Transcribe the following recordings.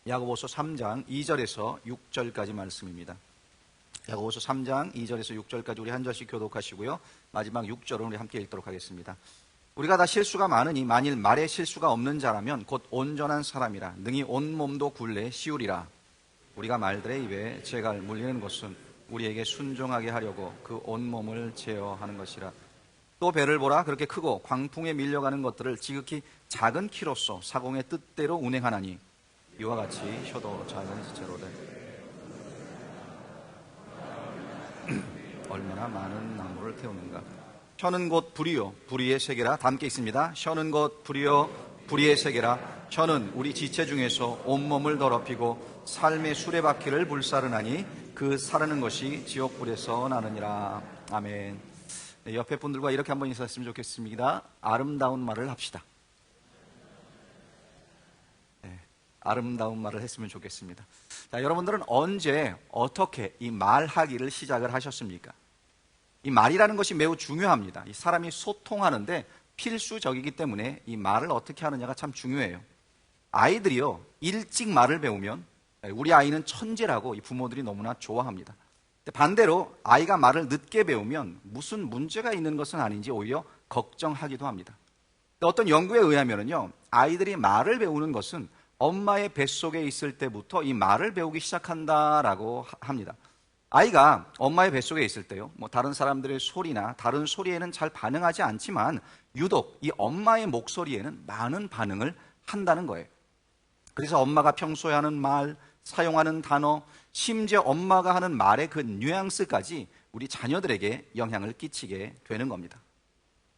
야고보서 3장 2절에서 6절까지 말씀입니다. 야고보서 3장 2절에서 6절까지 우리 한 절씩 교독하시고요. 마지막 6절은 우리 함께 읽도록 하겠습니다. 우리가 다 실수가 많으니 만일 말에 실수가 없는 자라면 곧 온전한 사람이라 능히 온 몸도 굴레 씌우리라. 우리가 말들의 입에 재갈 물리는 것은 우리에게 순종하게 하려고 그 온 몸을 제어하는 것이라. 또 배를 보라. 그렇게 크고 광풍에 밀려가는 것들을 지극히 작은 키로서 사공의 뜻대로 운행하나니 이와 같이 혀도 작은 지체로되 얼마나 많은 나무를 태우는가. 혀는 곧 불이요 불의의 세계라. 다 함께 있습니다. 혀는 곧 불이요 불의의 세계라. 혀는 우리 지체 중에서 온몸을 더럽히고 삶의 수레바퀴를 불사르나니 그 사르는 것이 지옥불에서 나느니라. 아멘. 네, 옆에 분들과 이렇게 한번 인사했으면 좋겠습니다. 아름다운 말을 합시다. 네, 아름다운 말을 했으면 좋겠습니다. 자, 여러분들은 언제 어떻게 이 말하기를 시작을 하셨습니까? 이 말이라는 것이 매우 중요합니다. 이 사람이 소통하는데 필수적이기 때문에 이 말을 어떻게 하느냐가 참 중요해요. 아이들이요, 일찍 말을 배우면 우리 아이는 천재라고 이 부모들이 너무나 좋아합니다. 반대로 아이가 말을 늦게 배우면 무슨 문제가 있는 것은 아닌지 오히려 걱정하기도 합니다. 어떤 연구에 의하면요, 아이들이 말을 배우는 것은 엄마의 뱃속에 있을 때부터 이 말을 배우기 시작한다라고 합니다. 아이가 엄마의 뱃속에 있을 때요, 다른 사람들의 소리나 다른 소리에는 잘 반응하지 않지만 유독 이 엄마의 목소리에는 많은 반응을 한다는 거예요. 그래서 엄마가 평소에 하는 말, 사용하는 단어, 심지어 엄마가 하는 말의 그 뉘앙스까지 우리 자녀들에게 영향을 끼치게 되는 겁니다.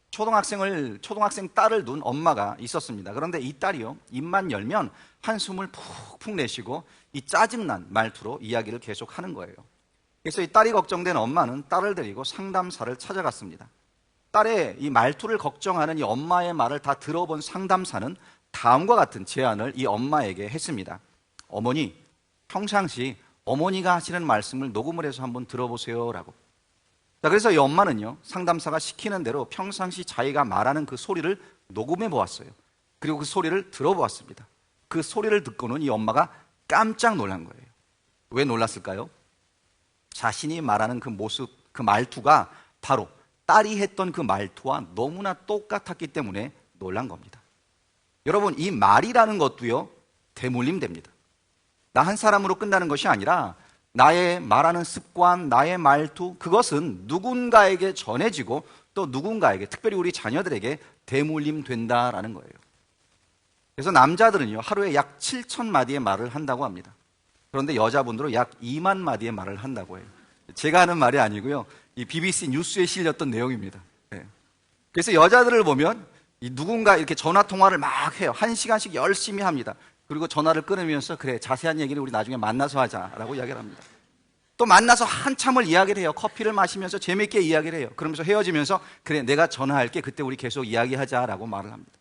초등학생 딸을 둔 엄마가 있었습니다. 그런데 이 딸이요, 입만 열면 한숨을 푹푹 내쉬고 이 짜증난 말투로 이야기를 계속 하는 거예요. 그래서 이 딸이 걱정된 엄마는 딸을 데리고 상담사를 찾아갔습니다. 딸의 이 말투를 걱정하는 이 엄마의 말을 다 들어본 상담사는 다음과 같은 제안을 이 엄마에게 했습니다. 어머니, 평상시 어머니가 하시는 말씀을 녹음을 해서 한번 들어보세요 라고. 자, 그래서 이 엄마는요, 상담사가 시키는 대로 평상시 자기가 말하는 그 소리를 녹음해 보았어요. 그리고 그 소리를 들어보았습니다. 그 소리를 듣고는 이 엄마가 깜짝 놀란 거예요. 왜 놀랐을까요? 자신이 말하는 그 모습, 그 말투가 바로 딸이 했던 그 말투와 너무나 똑같았기 때문에 놀란 겁니다. 여러분, 이 말이라는 것도요, 대물림됩니다. 나 한 사람으로 끝나는 것이 아니라 나의 말하는 습관, 나의 말투, 그것은 누군가에게 전해지고 또 누군가에게, 특별히 우리 자녀들에게 대물림된다라는 거예요. 그래서 남자들은요, 하루에 약 7,000마디의 말을 한다고 합니다. 그런데 여자분들은 약 2만 마디의 말을 한다고 해요. 제가 하는 말이 아니고요, 이 BBC 뉴스에 실렸던 내용입니다. 네. 그래서 여자들을 보면 누군가 이렇게 전화 통화를 막 해요. 1시간씩 열심히 합니다. 그리고 전화를 끊으면서 그래, 자세한 얘기는 우리 나중에 만나서 하자라고 이야기를 합니다. 또 만나서 한참을 이야기를 해요. 커피를 마시면서 재밌게 이야기를 해요. 그러면서 헤어지면서 그래, 내가 전화할게, 그때 우리 계속 이야기하자라고 말을 합니다.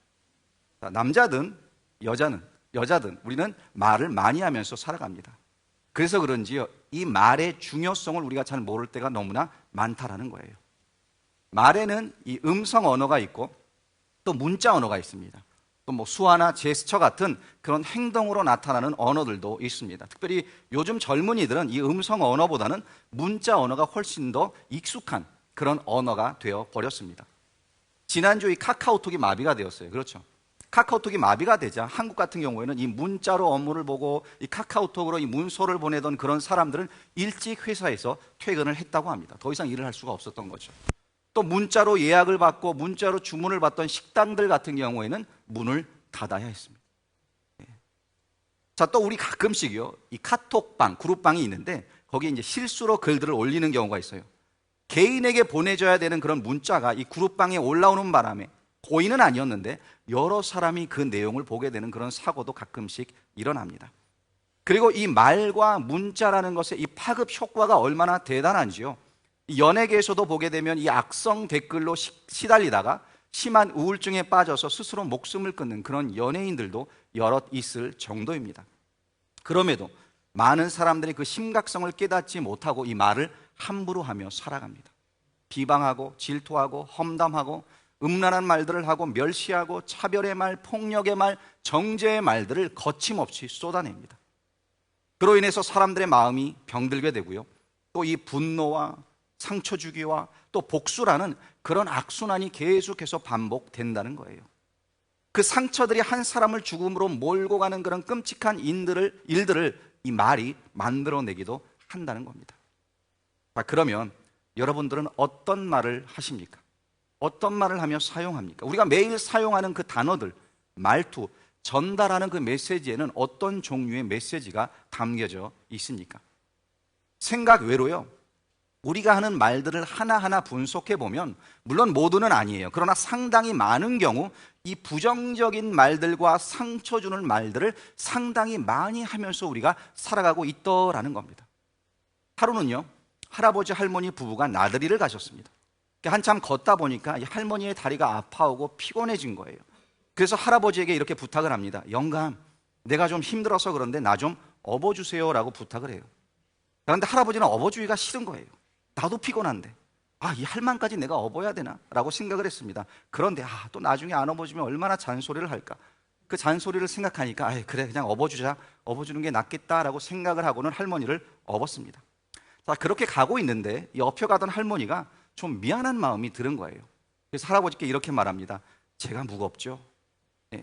자, 남자든 여자든 우리는 말을 많이 하면서 살아갑니다. 그래서 그런지요, 이 말의 중요성을 우리가 잘 모를 때가 너무나 많다라는 거예요. 말에는 이 음성 언어가 있고 또 문자 언어가 있습니다. 또 수화나 제스처 같은 그런 행동으로 나타나는 언어들도 있습니다. 특별히 요즘 젊은이들은 이 음성 언어보다는 문자 언어가 훨씬 더 익숙한 그런 언어가 되어 버렸습니다. 지난주 이 카카오톡이 마비가 되었어요. 그렇죠? 카카오톡이 마비가 되자 한국 같은 경우에는 이 문자로 업무를 보고 이 카카오톡으로 이 문서를 보내던 그런 사람들은 일찍 회사에서 퇴근을 했다고 합니다. 더 이상 일을 할 수가 없었던 거죠. 또 문자로 예약을 받고 문자로 주문을 받던 식당들 같은 경우에는 문을 닫아야 했습니다. 자, 또 우리 가끔씩요, 이 카톡방, 그룹방이 있는데 거기에 이제 실수로 글들을 올리는 경우가 있어요. 개인에게 보내줘야 되는 그런 문자가 이 그룹방에 올라오는 바람에 고의는 아니었는데 여러 사람이 그 내용을 보게 되는 그런 사고도 가끔씩 일어납니다. 그리고 이 말과 문자라는 것의 이 파급 효과가 얼마나 대단한지요, 연예계에서도 보게 되면 이 악성 댓글로 시달리다가 심한 우울증에 빠져서 스스로 목숨을 끊는 그런 연예인들도 여럿 있을 정도입니다. 그럼에도 많은 사람들이 그 심각성을 깨닫지 못하고 이 말을 함부로 하며 살아갑니다. 비방하고 질투하고 험담하고 음란한 말들을 하고 멸시하고 차별의 말, 폭력의 말, 정죄의 말들을 거침없이 쏟아냅니다. 그로 인해서 사람들의 마음이 병들게 되고요. 또 이 분노와 상처 주기와 또 복수라는 그런 악순환이 계속해서 반복된다는 거예요. 그 상처들이 한 사람을 죽음으로 몰고 가는 그런 끔찍한 일들을 이 말이 만들어내기도 한다는 겁니다. 자, 그러면 여러분들은 어떤 말을 하십니까? 어떤 말을 하며 사용합니까? 우리가 매일 사용하는 그 단어들, 말투, 전달하는 그 메시지에는 어떤 종류의 메시지가 담겨져 있습니까? 생각 외로요, 우리가 하는 말들을 하나하나 분석해 보면, 물론 모두는 아니에요. 그러나 상당히 많은 경우 이 부정적인 말들과 상처 주는 말들을 상당히 많이 하면서 우리가 살아가고 있더라는 겁니다. 하루는요, 할아버지 할머니 부부가 나들이를 가셨습니다. 한참 걷다 보니까 이 할머니의 다리가 아파오고 피곤해진 거예요. 그래서 할아버지에게 이렇게 부탁을 합니다. 영감, 내가 좀 힘들어서 그런데 나 좀 업어주세요 라고 부탁을 해요. 그런데 할아버지는 업어주기가 싫은 거예요. 나도 피곤한데 이 할망까지 내가 업어야 되나 라고 생각을 했습니다. 그런데 또 나중에 안 업어주면 얼마나 잔소리를 할까. 그 잔소리를 생각하니까 그래, 그냥 업어주자, 업어주는 게 낫겠다라고 생각을 하고는 할머니를 업었습니다. 자, 그렇게 가고 있는데 이 업혀가던 할머니가 좀 미안한 마음이 드는 거예요. 그래서 할아버지께 이렇게 말합니다. 제가 무겁죠?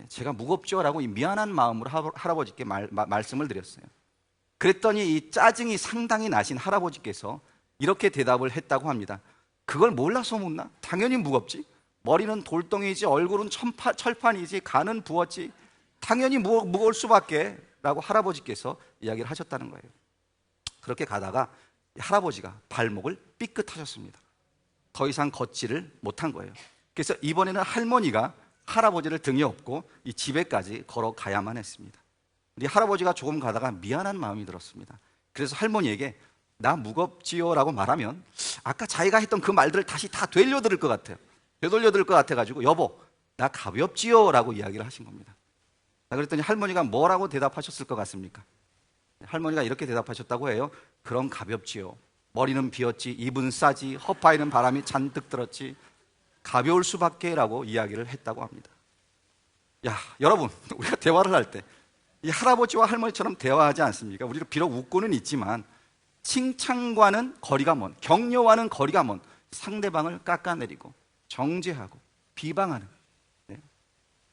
제가 무겁죠? 라고 이 미안한 마음으로 할아버지께 말씀을 드렸어요. 그랬더니 이 짜증이 상당히 나신 할아버지께서 이렇게 대답을 했다고 합니다. 그걸 몰라서 묻나? 당연히 무겁지. 머리는 돌덩이지, 얼굴은 철판이지, 간은 부었지. 당연히 무거울 수밖에 라고 할아버지께서 이야기를 하셨다는 거예요. 그렇게 가다가 할아버지가 발목을 삐끗하셨습니다. 더 이상 걷지를 못한 거예요. 그래서 이번에는 할머니가 할아버지를 등에 업고 이 집에까지 걸어가야만 했습니다. 우리 할아버지가 조금 가다가 미안한 마음이 들었습니다. 그래서 할머니에게 나 무겁지요 라고 말하면 아까 자기가 했던 그 말들을 다시 다 되돌려들을 것 같아요. 되돌려들을 것 같아가지고 여보, 나 가볍지요 라고 이야기를 하신 겁니다. 그랬더니 할머니가 뭐라고 대답하셨을 것 같습니까? 할머니가 이렇게 대답하셨다고 해요. 그럼 가볍지요. 머리는 비었지, 입은 싸지, 허파에는 바람이 잔뜩 들었지, 가벼울 수밖에 라고 이야기를 했다고 합니다. 여러분, 우리가 대화를 할 때 이 할아버지와 할머니처럼 대화하지 않습니까? 우리가 비록 웃고는 있지만 칭찬과는 거리가 먼, 격려와는 거리가 먼 상대방을 깎아내리고 정죄하고 비방하는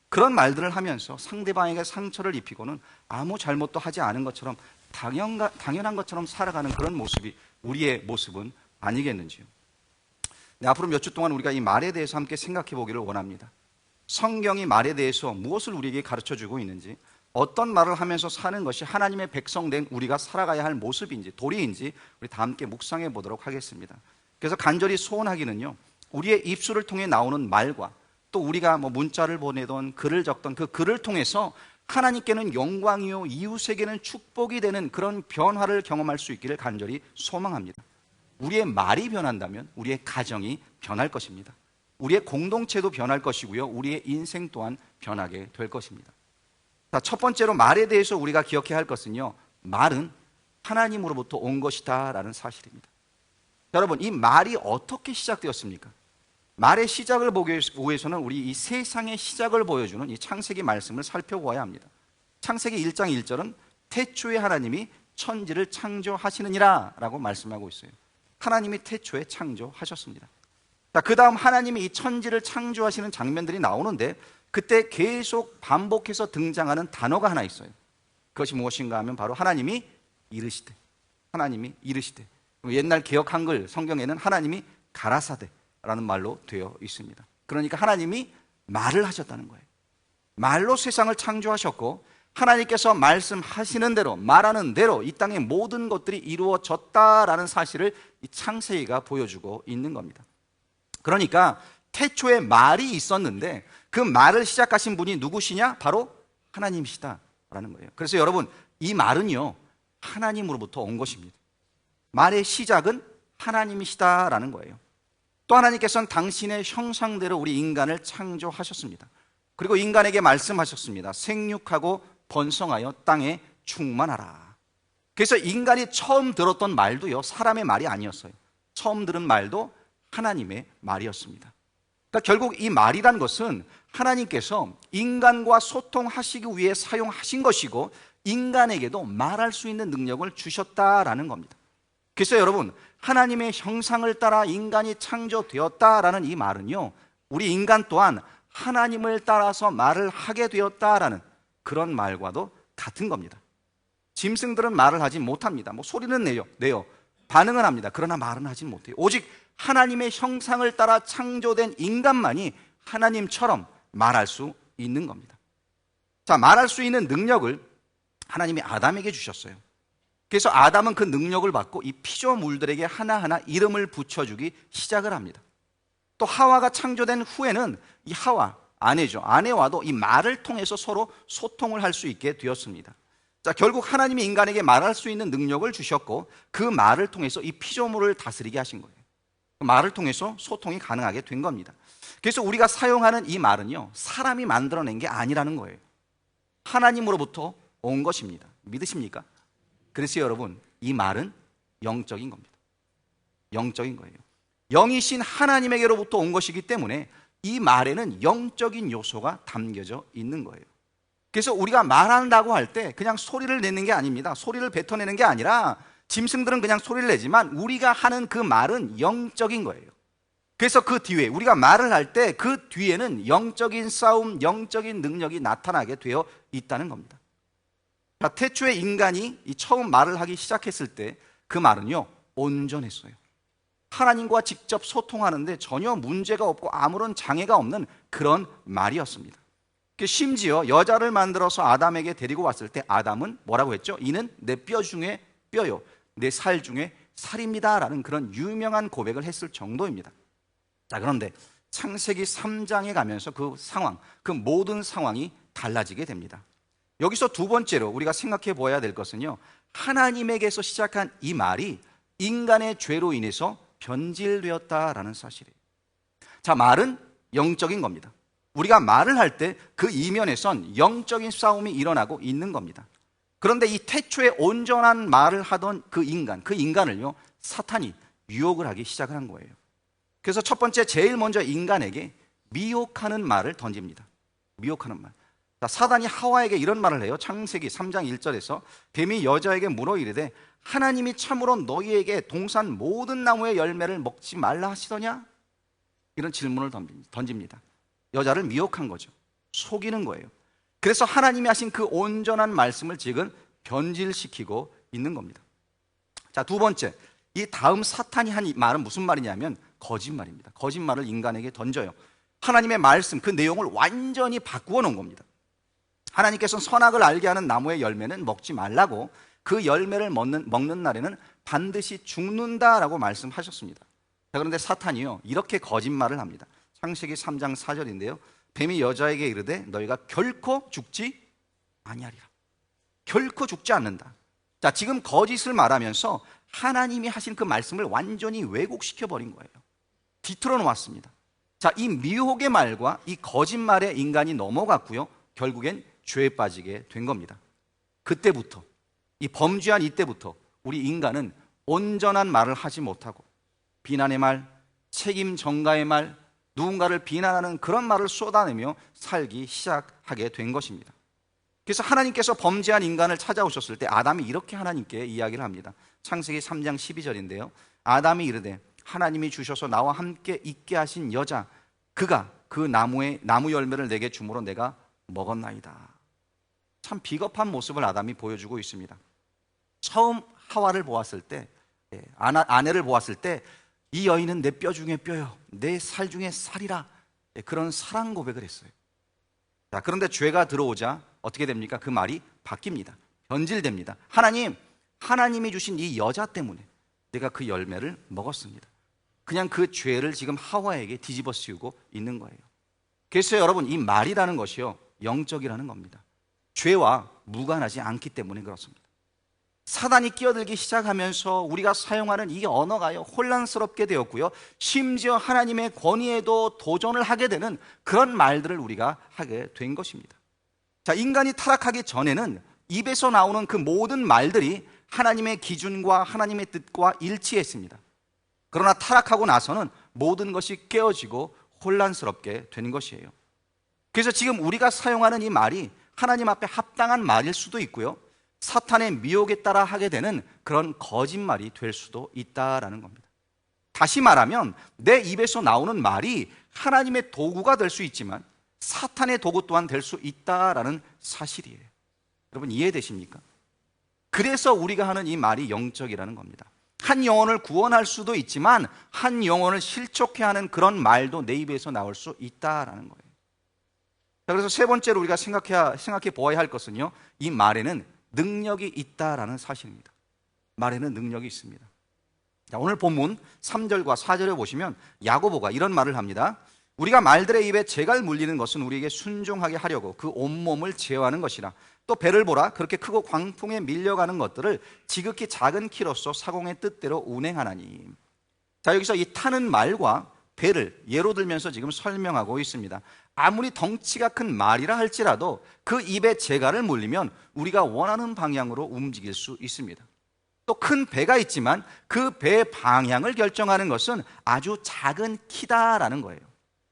그런 말들을 하면서 상대방에게 상처를 입히고는 아무 잘못도 하지 않은 것처럼 당연한 것처럼 살아가는 그런 모습이 우리의 모습은 아니겠는지요. 앞으로 몇 주 동안 우리가 이 말에 대해서 함께 생각해 보기를 원합니다. 성경이 말에 대해서 무엇을 우리에게 가르쳐주고 있는지, 어떤 말을 하면서 사는 것이 하나님의 백성된 우리가 살아가야 할 모습인지 도리인지 우리 다 함께 묵상해 보도록 하겠습니다. 그래서 간절히 소원하기는요, 우리의 입술을 통해 나오는 말과 또 우리가 문자를 보내던 글을 적던 그 글을 통해서 하나님께는 영광이요 이웃에게는 축복이 되는 그런 변화를 경험할 수 있기를 간절히 소망합니다. 우리의 말이 변한다면 우리의 가정이 변할 것입니다. 우리의 공동체도 변할 것이고요, 우리의 인생 또한 변하게 될 것입니다. 자, 첫 번째로 말에 대해서 우리가 기억해야 할 것은요, 말은 하나님으로부터 온 것이다 라는 사실입니다. 여러분, 이 말이 어떻게 시작되었습니까? 말의 시작을 보기 위해서는 우리 이 세상의 시작을 보여주는 이 창세기 말씀을 살펴보아야 합니다. 창세기 1장 1절은 태초에 하나님이 천지를 창조하시느니라 라고 말씀하고 있어요. 하나님이 태초에 창조하셨습니다. 자, 그 다음 하나님이 이 천지를 창조하시는 장면들이 나오는데 그때 계속 반복해서 등장하는 단어가 하나 있어요. 그것이 무엇인가 하면 바로 하나님이 이르시되, 하나님이 이르시되. 옛날 개역 한글 성경에는 하나님이 가라사대라는 말로 되어 있습니다. 그러니까 하나님이 말을 하셨다는 거예요. 말로 세상을 창조하셨고 하나님께서 말씀하시는 대로, 말하는 대로 이 땅의 모든 것들이 이루어졌다라는 사실을 이 창세기가 보여주고 있는 겁니다. 그러니까 태초에 말이 있었는데 그 말을 시작하신 분이 누구시냐? 바로 하나님이시다라는 거예요. 그래서 여러분, 이 말은요, 하나님으로부터 온 것입니다. 말의 시작은 하나님이시다라는 거예요. 또 하나님께서는 당신의 형상대로 우리 인간을 창조하셨습니다. 그리고 인간에게 말씀하셨습니다. 생육하고 번성하여 땅에 충만하라. 그래서 인간이 처음 들었던 말도요, 사람의 말이 아니었어요. 처음 들은 말도 하나님의 말이었습니다. 그러니까 결국 이 말이란 것은 하나님께서 인간과 소통하시기 위해 사용하신 것이고 인간에게도 말할 수 있는 능력을 주셨다라는 겁니다. 그래서 여러분, 하나님의 형상을 따라 인간이 창조되었다라는 이 말은요, 우리 인간 또한 하나님을 따라서 말을 하게 되었다라는 그런 말과도 같은 겁니다. 짐승들은 말을 하지 못합니다. 뭐 소리는 내요. 반응은 합니다. 그러나 말은 하지 못해요. 오직 하나님의 형상을 따라 창조된 인간만이 하나님처럼 말할 수 있는 겁니다. 자, 말할 수 있는 능력을 하나님이 아담에게 주셨어요. 그래서 아담은 그 능력을 받고 이 피조물들에게 하나하나 이름을 붙여주기 시작을 합니다. 또 하와가 창조된 후에는 이 하와, 아내와도 이 말을 통해서 서로 소통을 할 수 있게 되었습니다. 자, 결국 하나님이 인간에게 말할 수 있는 능력을 주셨고 그 말을 통해서 이 피조물을 다스리게 하신 거예요. 그 말을 통해서 소통이 가능하게 된 겁니다. 그래서 우리가 사용하는 이 말은요, 사람이 만들어낸 게 아니라는 거예요. 하나님으로부터 온 것입니다. 믿으십니까? 그래서 여러분, 이 말은 영적인 겁니다. 영적인 거예요. 영이신 하나님에게로부터 온 것이기 때문에 이 말에는 영적인 요소가 담겨져 있는 거예요. 그래서 우리가 말한다고 할 때 그냥 소리를 내는 게 아닙니다. 소리를 뱉어내는 게 아니라, 짐승들은 그냥 소리를 내지만 우리가 하는 그 말은 영적인 거예요. 그래서 그 뒤에, 우리가 말을 할 때 그 뒤에는 영적인 싸움, 영적인 능력이 나타나게 되어 있다는 겁니다. 자, 태초에 인간이 처음 말을 하기 시작했을 때 그 말은요, 온전했어요. 하나님과 직접 소통하는데 전혀 문제가 없고 아무런 장애가 없는 그런 말이었습니다. 심지어 여자를 만들어서 아담에게 데리고 왔을 때 아담은 뭐라고 했죠? 이는 내 뼈 중에 뼈요, 내 살 중에 살입니다 라는 그런 유명한 고백을 했을 정도입니다. 자, 그런데 창세기 3장에 가면서 그 상황, 그 모든 상황이 달라지게 됩니다. 여기서 두 번째로 우리가 생각해 보아야 될 것은요, 하나님에게서 시작한 이 말이 인간의 죄로 인해서 변질되었다라는 사실이에요. 자, 말은 영적인 겁니다. 우리가 말을 할 때 그 이면에선 영적인 싸움이 일어나고 있는 겁니다. 그런데 이 태초에 온전한 말을 하던 그 인간을요, 사탄이 유혹을 하기 시작을 한 거예요. 그래서 첫 번째, 제일 먼저 인간에게 미혹하는 말을 던집니다. 미혹하는 말. 자, 사단이 하와에게 이런 말을 해요. 창세기 3장 1절에서 뱀이 여자에게 물어 이르되 하나님이 참으로 너희에게 동산 모든 나무의 열매를 먹지 말라 하시더냐? 이런 질문을 던집니다. 여자를 미혹한 거죠. 속이는 거예요. 그래서 하나님이 하신 그 온전한 말씀을 지금 변질시키고 있는 겁니다. 자, 두 번째, 이 다음 사탄이 한 말은 무슨 말이냐면 거짓말입니다. 거짓말을 인간에게 던져요. 하나님의 말씀, 그 내용을 완전히 바꾸어 놓은 겁니다. 하나님께서는 선악을 알게 하는 나무의 열매는 먹지 말라고, 그 열매를 먹는 날에는 반드시 죽는다라고 말씀하셨습니다. 자, 그런데 사탄이요, 이렇게 거짓말을 합니다. 창세기 3장 4절인데요. 뱀이 여자에게 이르되 너희가 결코 죽지 아니하리라. 결코 죽지 않는다. 자, 지금 거짓을 말하면서 하나님이 하신 그 말씀을 완전히 왜곡시켜 버린 거예요. 뒤틀어 놓았습니다. 자, 이 미혹의 말과 이 거짓말에 인간이 넘어갔고요, 결국엔 죄에 빠지게 된 겁니다. 그때부터, 이 범죄한 이때부터 우리 인간은 온전한 말을 하지 못하고 비난의 말, 책임 전가의 말, 누군가를 비난하는 그런 말을 쏟아내며 살기 시작하게 된 것입니다. 그래서 하나님께서 범죄한 인간을 찾아오셨을 때 아담이 이렇게 하나님께 이야기를 합니다. 창세기 3장 12절인데요. 아담이 이르되 하나님이 주셔서 나와 함께 있게 하신 여자, 그가 그 나무 열매를 내게 주므로 내가 먹었나이다. 참 비겁한 모습을 아담이 보여주고 있습니다. 처음 하와를 보았을 때, 아내를 보았을 때 이 여인은 내 뼈 중에 뼈요, 내 살 중에 살이라, 그런 사랑 고백을 했어요. 자, 그런데 죄가 들어오자 어떻게 됩니까? 그 말이 바뀝니다. 변질됩니다. 하나님이 주신 이 여자 때문에 내가 그 열매를 먹었습니다. 그냥 그 죄를 지금 하와에게 뒤집어 씌우고 있는 거예요. 그래서 여러분, 이 말이라는 것이요, 영적이라는 겁니다. 죄와 무관하지 않기 때문에 그렇습니다. 사단이 끼어들기 시작하면서 우리가 사용하는 이 언어가요, 혼란스럽게 되었고요, 심지어 하나님의 권위에도 도전을 하게 되는 그런 말들을 우리가 하게 된 것입니다. 자, 인간이 타락하기 전에는 입에서 나오는 그 모든 말들이 하나님의 기준과 하나님의 뜻과 일치했습니다. 그러나 타락하고 나서는 모든 것이 깨어지고 혼란스럽게 되는 것이에요. 그래서 지금 우리가 사용하는 이 말이 하나님 앞에 합당한 말일 수도 있고요, 사탄의 미혹에 따라 하게 되는 그런 거짓말이 될 수도 있다라는 겁니다. 다시 말하면 내 입에서 나오는 말이 하나님의 도구가 될 수 있지만 사탄의 도구 또한 될 수 있다라는 사실이에요. 여러분 이해되십니까? 그래서 우리가 하는 이 말이 영적이라는 겁니다. 한 영혼을 구원할 수도 있지만 한 영혼을 실족해 하는 그런 말도 내 입에서 나올 수 있다라는 거예요. 자, 그래서 세 번째로 우리가 생각해 보아야 할 것은요, 이 말에는 능력이 있다라는 사실입니다. 말에는 능력이 있습니다. 자, 오늘 본문 3절과 4절에 보시면 야고보가 이런 말을 합니다. 우리가 말들의 입에 재갈 물리는 것은 우리에게 순종하게 하려고 그 온몸을 제어하는 것이라. 또 배를 보라, 그렇게 크고 광풍에 밀려가는 것들을 지극히 작은 키로서 사공의 뜻대로 운행하나니. 자, 여기서 이 타는 말과 배를 예로 들면서 지금 설명하고 있습니다. 아무리 덩치가 큰 말이라 할지라도 그 입에 재갈을 물리면 우리가 원하는 방향으로 움직일 수 있습니다. 또 큰 배가 있지만 그 배의 방향을 결정하는 것은 아주 작은 키다라는 거예요.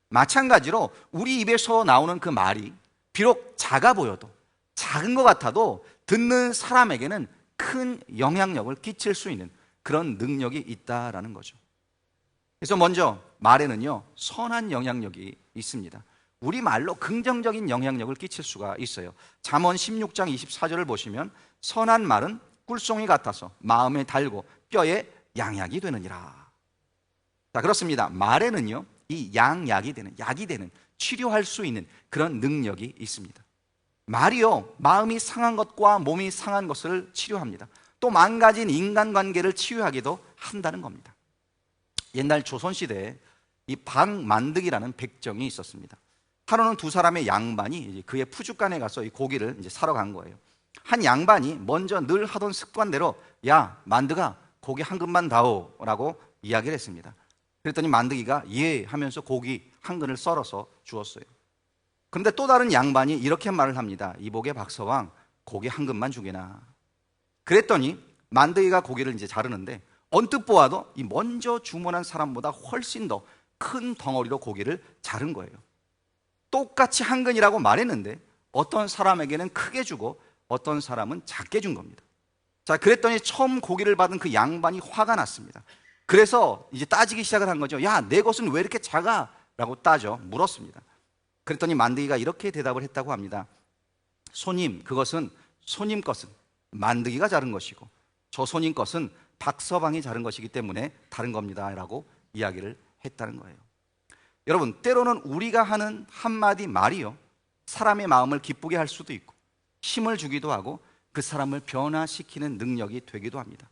마찬가지로 우리 입에서 나오는 그 말이 비록 작아 보여도, 작은 것 같아도 듣는 사람에게는 큰 영향력을 끼칠 수 있는 그런 능력이 있다라는 거죠. 그래서 먼저 말에는요, 선한 영향력이 있습니다. 우리 말로 긍정적인 영향력을 끼칠 수가 있어요. 잠언 16장 24절을 보시면 선한 말은 꿀송이 같아서 마음에 달고 뼈에 양약이 되느니라. 자, 그렇습니다. 말에는요, 이 약이 되는, 치료할 수 있는 그런 능력이 있습니다. 말이요, 마음이 상한 것과 몸이 상한 것을 치료합니다. 또 망가진 인간관계를 치유하기도 한다는 겁니다. 옛날 조선시대에 이 박만득이라는 백정이 있었습니다. 하루는 두 사람의 양반이 그의 푸주간에 가서 이 고기를 이제 사러 간 거예요. 한 양반이 먼저 늘 하던 습관대로 야, 만득아, 고기 한 근만 다오라고 이야기를 했습니다. 그랬더니 만득이가 예 하면서 고기 한 근을 썰어서 주었어요. 그런데 또 다른 양반이 이렇게 말을 합니다. 이복의 박서왕, 고기 한 근만 주게나. 그랬더니 만득이가 고기를 이제 자르는데 언뜻 보아도 이 먼저 주문한 사람보다 훨씬 더 큰 덩어리로 고기를 자른 거예요. 똑같이 한 근이라고 말했는데 어떤 사람에게는 크게 주고 어떤 사람은 작게 준 겁니다. 자, 그랬더니 처음 고기를 받은 그 양반이 화가 났습니다. 그래서 이제 따지기 시작을 한 거죠. 야, 내 것은 왜 이렇게 작아? 라고 물었습니다. 그랬더니 만드기가 이렇게 대답을 했다고 합니다. 손님, 그것은 손님 것은 만드기가 자른 것이고 저 손님 것은 박서방이 자른 것이기 때문에 다른 겁니다 라고 이야기를 했다는 거예요. 여러분, 때로는 우리가 하는 한마디 말이요, 사람의 마음을 기쁘게 할 수도 있고 힘을 주기도 하고 그 사람을 변화시키는 능력이 되기도 합니다.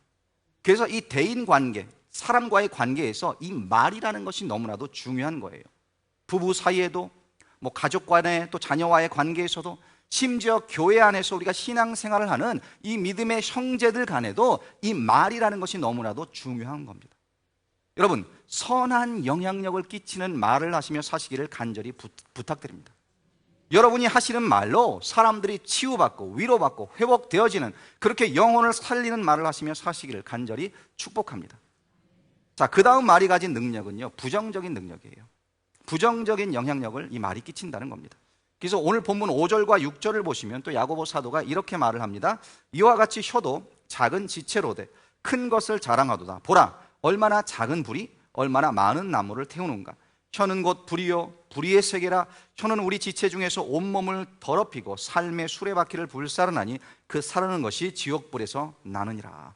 그래서 이 대인관계, 사람과의 관계에서 이 말이라는 것이 너무나도 중요한 거예요. 부부 사이에도, 가족 간에, 또 자녀와의 관계에서도, 심지어 교회 안에서 우리가 신앙생활을 하는 이 믿음의 형제들 간에도 이 말이라는 것이 너무나도 중요한 겁니다. 여러분, 선한 영향력을 끼치는 말을 하시며 사시기를 간절히 부탁드립니다. 여러분이 하시는 말로 사람들이 치유받고 위로받고 회복되어지는, 그렇게 영혼을 살리는 말을 하시며 사시기를 간절히 축복합니다. 자, 그 다음 말이 가진 능력은요, 부정적인 능력이에요. 부정적인 영향력을 이 말이 끼친다는 겁니다. 그래서 오늘 본문 5절과 6절을 보시면 또 야고보 사도가 이렇게 말을 합니다. 이와 같이 혀도 작은 지체로되 큰 것을 자랑하도다. 보라, 얼마나 작은 불이 얼마나 많은 나무를 태우는가. 혀는 곧 불이요 불의의 세계라. 혀는 우리 지체 중에서 온몸을 더럽히고 삶의 수레바퀴를 불사르나니 그 사르는 것이 지옥불에서 나느니라.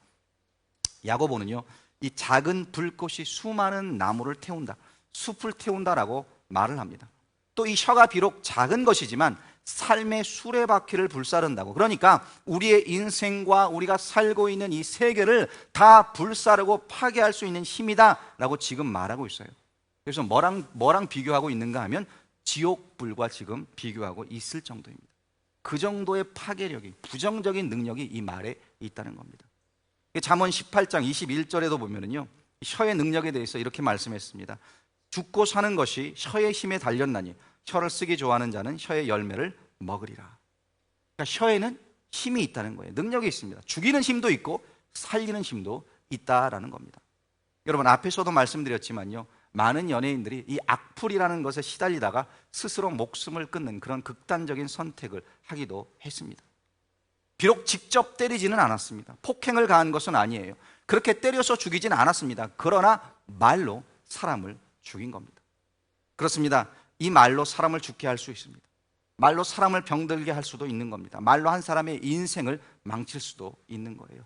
야고보는요, 이 작은 불꽃이 수많은 나무를 태운다, 숲을 태운다라고 말을 합니다. 또 이 혀가 비록 작은 것이지만 삶의 수레바퀴를 불사른다고, 그러니까 우리의 인생과 우리가 살고 있는 이 세계를 다 불사르고 파괴할 수 있는 힘이다 라고 지금 말하고 있어요. 그래서 뭐랑 비교하고 있는가 하면 지옥불과 지금 비교하고 있을 정도입니다. 그 정도의 파괴력이, 부정적인 능력이 이 말에 있다는 겁니다. 잠언 18장 21절에도 보면은요, 혀의 능력에 대해서 이렇게 말씀했습니다. 죽고 사는 것이 혀의 힘에 달렸나니 혀를 쓰기 좋아하는 자는 혀의 열매를 먹으리라. 그러니까 혀에는 힘이 있다는 거예요. 능력이 있습니다. 죽이는 힘도 있고 살리는 힘도 있다라는 겁니다. 여러분, 앞에서도 말씀드렸지만요, 많은 연예인들이 이 악플이라는 것에 시달리다가 스스로 목숨을 끊는 그런 극단적인 선택을 하기도 했습니다. 비록 직접 때리지는 않았습니다. 폭행을 가한 것은 아니에요. 그렇게 때려서 죽이진 않았습니다. 그러나 말로 사람을 죽인 겁니다. 그렇습니다. 이 말로 사람을 죽게 할 수 있습니다. 말로 사람을 병들게 할 수도 있는 겁니다. 말로 한 사람의 인생을 망칠 수도 있는 거예요.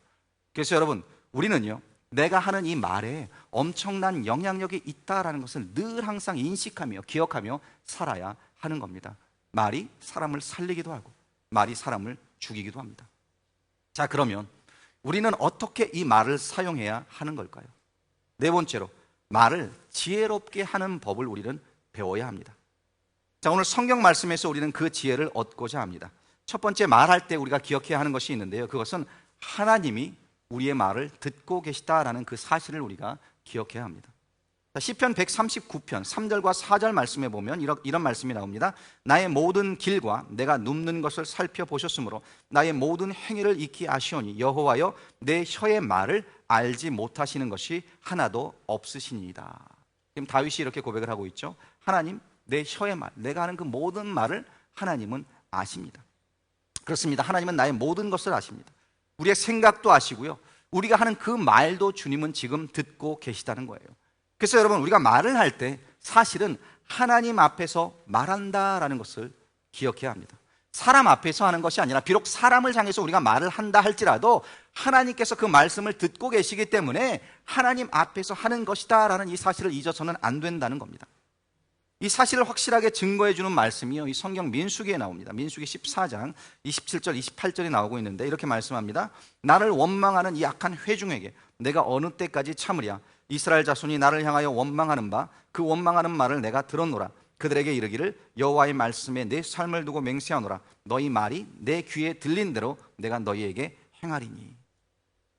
그래서 여러분, 우리는요, 내가 하는 이 말에 엄청난 영향력이 있다라는 것을 늘 항상 인식하며 기억하며 살아야 하는 겁니다. 말이 사람을 살리기도 하고 말이 사람을 죽이기도 합니다. 자, 그러면 우리는 어떻게 이 말을 사용해야 하는 걸까요? 네 번째로, 말을 지혜롭게 하는 법을 우리는 배워야 합니다. 자, 오늘 성경 말씀에서 우리는 그 지혜를 얻고자 합니다. 첫 번째, 말할 때 우리가 기억해야 하는 것이 있는데요, 그것은 하나님이 우리의 말을 듣고 계시다라는 그 사실을 우리가 기억해야 합니다. 자, 시편 139편 3절과 4절 말씀에 보면 이런 말씀이 나옵니다. 나의 모든 길과 내가 눕는 것을 살펴보셨으므로 나의 모든 행위를 익히 아시오니 여호와여 내 혀의 말을 알지 못하시는 것이 하나도 없으시니이다. 지금 다윗이 이렇게 고백을 하고 있죠. 하나님, 내 혀의 말, 내가 하는 그 모든 말을 하나님은 아십니다. 그렇습니다. 하나님은 나의 모든 것을 아십니다. 우리의 생각도 아시고요, 우리가 하는 그 말도 주님은 지금 듣고 계시다는 거예요. 그래서 여러분, 우리가 말을 할 때 사실은 하나님 앞에서 말한다라는 것을 기억해야 합니다. 사람 앞에서 하는 것이 아니라, 비록 사람을 향해서 우리가 말을 한다 할지라도 하나님께서 그 말씀을 듣고 계시기 때문에 하나님 앞에서 하는 것이다 라는 이 사실을 잊어서는 안 된다는 겁니다. 이 사실을 확실하게 증거해 주는 말씀이요, 이 성경 민수기에 나옵니다. 민수기 14장 27절 28절이 나오고 있는데 이렇게 말씀합니다. 나를 원망하는 이 악한 회중에게 내가 어느 때까지 참으랴. 이스라엘 자손이 나를 향하여 원망하는 바 그 원망하는 말을 내가 들었노라. 그들에게 이르기를 여호와의 말씀에 내 삶을 두고 맹세하노라. 너희 말이 내 귀에 들린 대로 내가 너희에게 행하리니.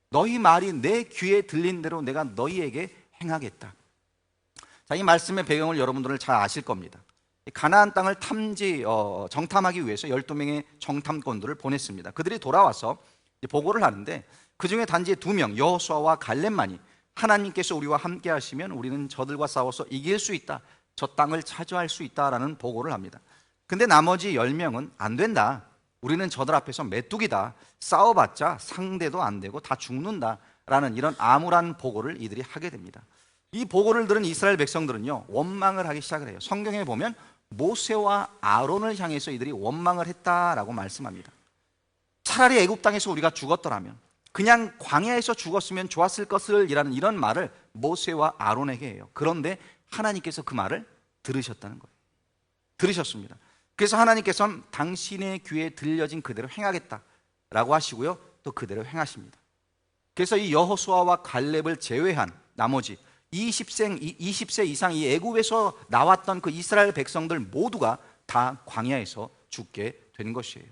너희 말이 내 귀에 들린 대로 내가 너희에게 행하겠다. 자, 이 말씀의 배경을 여러분들은 잘 아실 겁니다. 가나안 땅을 정탐하기 위해서 12명의 정탐꾼들을 보냈습니다. 그들이 돌아와서 보고를 하는데 그 중에 단지 2명 여호수아와 갈렙만이 하나님께서 우리와 함께 하시면 우리는 저들과 싸워서 이길 수 있다, 저 땅을 차지할 수 있다라는 보고를 합니다. 근데 나머지 10명은 안 된다, 우리는 저들 앞에서 메뚜기다, 싸워봤자 상대도 안 되고 다 죽는다라는 이런 암울한 보고를 이들이 하게 됩니다. 이 보고를 들은 이스라엘 백성들은요, 원망을 하기 시작을 해요. 성경에 보면 모세와 아론을 향해서 이들이 원망을 했다라고 말씀합니다. 차라리 애굽 땅에서 우리가 죽었더라면, 그냥 광야에서 죽었으면 좋았을 것을 이라는 이런 말을 모세와 아론에게 해요. 그런데 하나님께서 그 말을 들으셨다는 거예요. 들으셨습니다. 그래서 하나님께서는 당신의 귀에 들려진 그대로 행하겠다라고 하시고요, 또 그대로 행하십니다. 그래서 이 여호수아와 갈렙을 제외한 나머지 20세 이상 이 애굽에서 나왔던 그 이스라엘 백성들 모두가 다 광야에서 죽게 된 것이에요.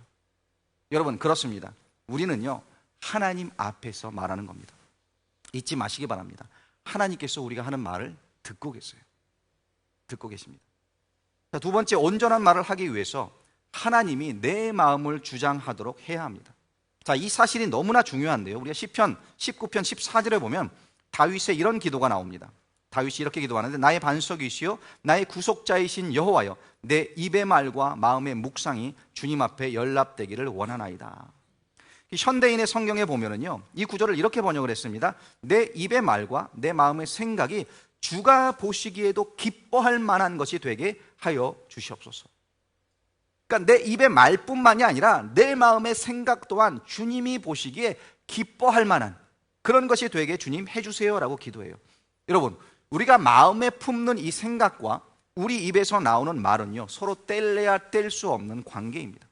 여러분, 그렇습니다. 우리는요, 하나님 앞에서 말하는 겁니다. 잊지 마시기 바랍니다. 하나님께서 우리가 하는 말을 듣고 계세요. 듣고 계십니다. 자, 두 번째, 온전한 말을 하기 위해서 하나님이 내 마음을 주장하도록 해야 합니다. 자, 이 사실이 너무나 중요한데요, 우리가 시편 19편 14절에 보면 다윗의 이런 기도가 나옵니다. 다윗이 이렇게 기도하는데 나의 반석이시요 나의 구속자이신 여호와여 내 입의 말과 마음의 묵상이 주님 앞에 연락되기를 원하나이다. 현대인의 성경에 보면은요, 이 구절을 이렇게 번역을 했습니다. 내 입의 말과 내 마음의 생각이 주가 보시기에도 기뻐할 만한 것이 되게 하여 주시옵소서. 그러니까 내 입의 말뿐만이 아니라 내 마음의 생각 또한 주님이 보시기에 기뻐할 만한 그런 것이 되게 주님 해주세요라고 기도해요. 여러분, 우리가 마음에 품는 이 생각과 우리 입에서 나오는 말은요, 서로 뗄래야 뗄 수 없는 관계입니다.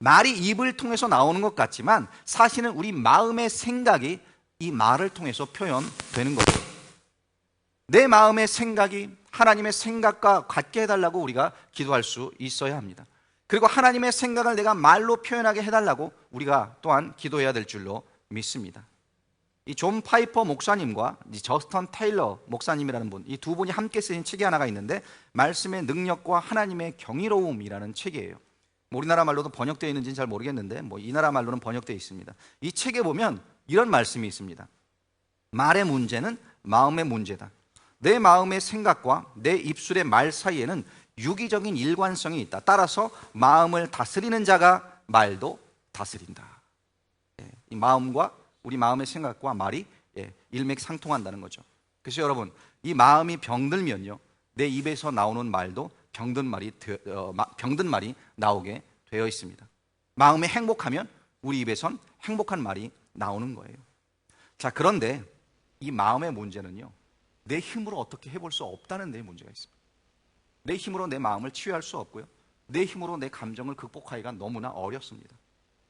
말이 입을 통해서 나오는 것 같지만 사실은 우리 마음의 생각이 이 말을 통해서 표현되는 거죠. 내 마음의 생각이 하나님의 생각과 같게 해달라고 우리가 기도할 수 있어야 합니다. 그리고 하나님의 생각을 내가 말로 표현하게 해달라고 우리가 또한 기도해야 될 줄로 믿습니다. 이 존 파이퍼 목사님과 저스턴 테일러 목사님이라는 분, 이 두 분이 함께 쓰신 책이 하나가 있는데 말씀의 능력과 하나님의 경이로움이라는 책이에요. 우리나라 말로도 번역되어 있는지는 잘 모르겠는데 이 나라 말로는 번역되어 있습니다. 이 책에 보면 이런 말씀이 있습니다. 말의 문제는 마음의 문제다. 내 마음의 생각과 내 입술의 말 사이에는 유기적인 일관성이 있다. 따라서 마음을 다스리는 자가 말도 다스린다. 이 마음과 우리 마음의 생각과 말이 일맥상통한다는 거죠. 그래서 여러분, 이 마음이 병들면요, 내 입에서 나오는 말도 병든 말이 나오게 되어 있습니다. 마음이 행복하면 우리 입에선 행복한 말이 나오는 거예요. 자, 그런데 이 마음의 문제는요, 내 힘으로 어떻게 해볼 수 없다는 데 문제가 있습니다. 내 힘으로 내 마음을 치유할 수 없고요, 내 힘으로 내 감정을 극복하기가 너무나 어렵습니다.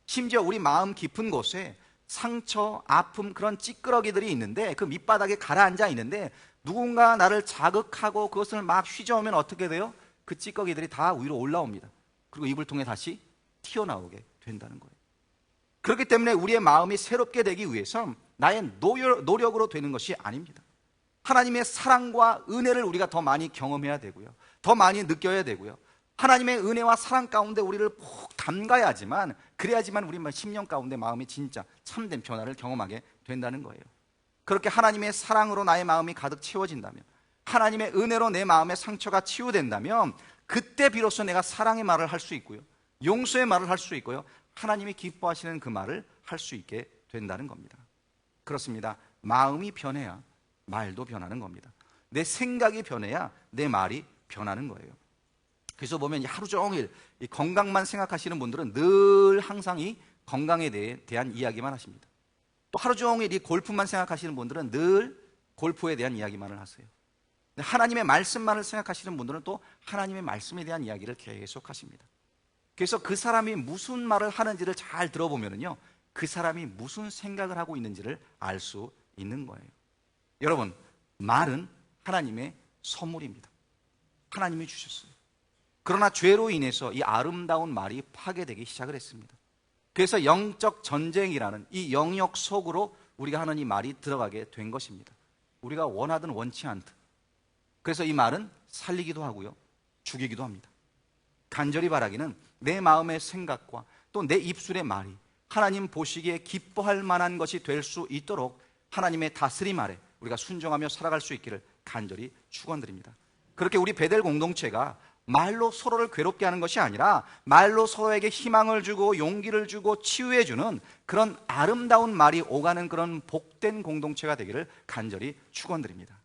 심지어 우리 마음 깊은 곳에 상처, 아픔, 그런 찌끄러기들이 있는데, 그 밑바닥에 가라앉아 있는데, 누군가 나를 자극하고 그것을 막 휘저으면 어떻게 돼요? 그 찌꺼기들이 다 위로 올라옵니다. 그리고 입을 통해 다시 튀어나오게 된다는 거예요. 그렇기 때문에 우리의 마음이 새롭게 되기 위해서 나의 노력으로 되는 것이 아닙니다. 하나님의 사랑과 은혜를 우리가 더 많이 경험해야 되고요, 더 많이 느껴야 되고요, 하나님의 은혜와 사랑 가운데 우리를 푹 담가야지만, 그래야지만 우리 10년 가운데 마음이 진짜 참된 변화를 경험하게 된다는 거예요. 그렇게 하나님의 사랑으로 나의 마음이 가득 채워진다면, 하나님의 은혜로 내 마음의 상처가 치유된다면, 그때 비로소 내가 사랑의 말을 할 수 있고요, 용서의 말을 할 수 있고요, 하나님이 기뻐하시는 그 말을 할 수 있게 된다는 겁니다. 그렇습니다. 마음이 변해야 말도 변하는 겁니다. 내 생각이 변해야 내 말이 변하는 거예요. 그래서 보면 하루 종일 이 건강만 생각하시는 분들은 늘 항상 이 건강에 대한 이야기만 하십니다. 또 하루 종일 이 골프만 생각하시는 분들은 늘 골프에 대한 이야기만을 하세요. 하나님의 말씀만을 생각하시는 분들은 또 하나님의 말씀에 대한 이야기를 계속 하십니다. 그래서 그 사람이 무슨 말을 하는지를 잘 들어보면요, 그 사람이 무슨 생각을 하고 있는지를 알 수 있는 거예요. 여러분, 말은 하나님의 선물입니다. 하나님이 주셨어요. 그러나 죄로 인해서 이 아름다운 말이 파괴되기 시작을 했습니다. 그래서 영적 전쟁이라는 이 영역 속으로 우리가 하는 이 말이 들어가게 된 것입니다. 우리가 원하든 원치 않든. 그래서 이 말은 살리기도 하고요, 죽이기도 합니다. 간절히 바라기는 내 마음의 생각과 또 내 입술의 말이 하나님 보시기에 기뻐할 만한 것이 될 수 있도록 하나님의 다스림 아래 우리가 순종하며 살아갈 수 있기를 간절히 축원드립니다. 그렇게 우리 베델 공동체가 말로 서로를 괴롭게 하는 것이 아니라 말로 서로에게 희망을 주고 용기를 주고 치유해 주는 그런 아름다운 말이 오가는 그런 복된 공동체가 되기를 간절히 축원드립니다.